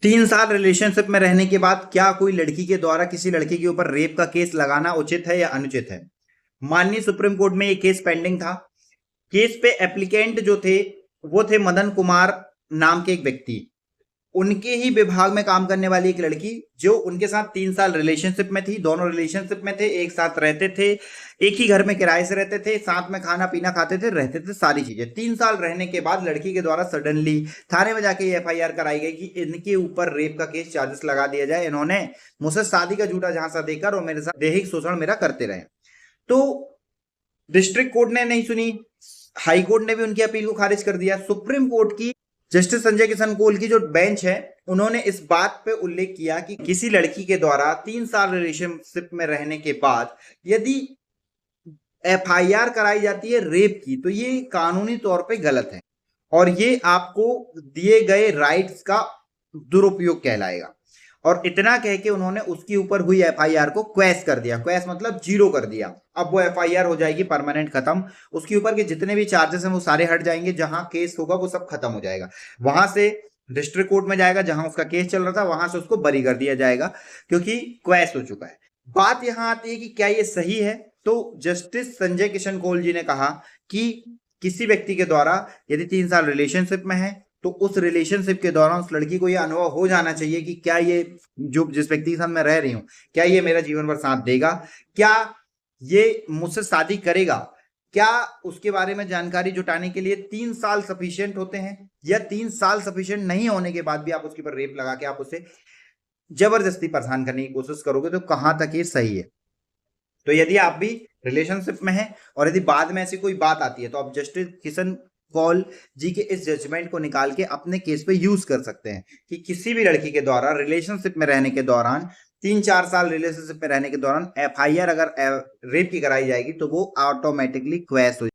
3 साल रिलेशनशिप में रहने के बाद क्या कोई लड़की के द्वारा किसी लड़के के ऊपर रेप का केस लगाना उचित है या अनुचित है? माननीय सुप्रीम कोर्ट में ये केस पेंडिंग था। केस पे एप्लीकेंट जो थे वो थे मदन कुमार नाम के एक व्यक्ति। उनके ही विभाग में काम करने वाली एक लड़की जो उनके साथ 3 साल रिलेशनशिप में थी। दोनों रिलेशनशिप में थे, एक साथ रहते थे, एक ही घर में किराए से रहते थे, साथ में खाना पीना खाते थे, रहते थे, सारी चीजें। 3 साल रहने के बाद लड़की के द्वारा सडनली थाने में जाके एफआईआर कराई गई कि इनके ऊपर रेप का केस चार्जेस लगा दिया जाए। इन्होंने मुझसे शादी का झूठा झांसा देकर और मेरे साथ दैहिक शोषण मेरा करते रहे। तो डिस्ट्रिक्ट कोर्ट ने नहीं सुनी, हाई कोर्ट ने भी उनकी अपील को खारिज कर दिया। सुप्रीम कोर्ट की जस्टिस संजय किशन कौल की जो बेंच है, उन्होंने इस बात पे उल्लेख किया कि किसी लड़की के द्वारा 3 साल रिलेशनशिप में रहने के बाद यदि एफआईआर कराई जाती है रेप की, तो ये कानूनी तौर पे गलत है और ये आपको दिए गए राइट्स का दुरुपयोग कहलाएगा। और इतना कह के उन्होंने उसके ऊपर हुई एफआईआर को क्वैश कर दिया। क्वैश मतलब जीरो कर दिया। अब वो एफआईआर हो जाएगी परमानेंट खत्म। उसके ऊपर के जितने भी चार्जेस हैं वो सारे हट जाएंगे। जहां केस होगा वो सब खत्म हो जाएगा। वहां से डिस्ट्रिक्ट कोर्ट में जाएगा जहां उसका केस चल रहा था, वहां से उसको बरी कर दिया जाएगा क्योंकि क्वैश हो चुका है। बात यहां आती है कि क्या ये सही है? तो जस्टिस संजय किशन कौल जी ने कहा कि किसी व्यक्ति के द्वारा यदि 3 साल रिलेशनशिप में है तो उस रिलेशनशिप के दौरान उस लड़की को यह अनुभव हो जाना चाहिए कि क्या ये जो जिस व्यक्ति के साथ मैं रह रही हूं, क्या ये मेरा जीवन भर साथ देगा, क्या ये मुझसे शादी करेगा, क्या उसके बारे में जानकारी जुटाने के लिए 3 साल सफिशियंट होते हैं, या 3 साल सफिशियंट नहीं होने के बाद भी आप उसके ऊपर रेप लगा के आप उसे जबरदस्ती परेशान करने की कोशिश करोगे, तो कहां तक ये सही है? तो यदि आप भी रिलेशनशिप में हैं और यदि बाद में ऐसी कोई बात आती है तो आप जस्टिस किशन कौल जी के इस जजमेंट को निकाल के अपने केस पे यूज कर सकते हैं कि किसी भी लड़की के द्वारा रिलेशनशिप में रहने के दौरान 3-4 साल रिलेशनशिप में रहने के दौरान एफआईआर अगर रेप की कराई जाएगी तो वो ऑटोमेटिकली क्वैश हो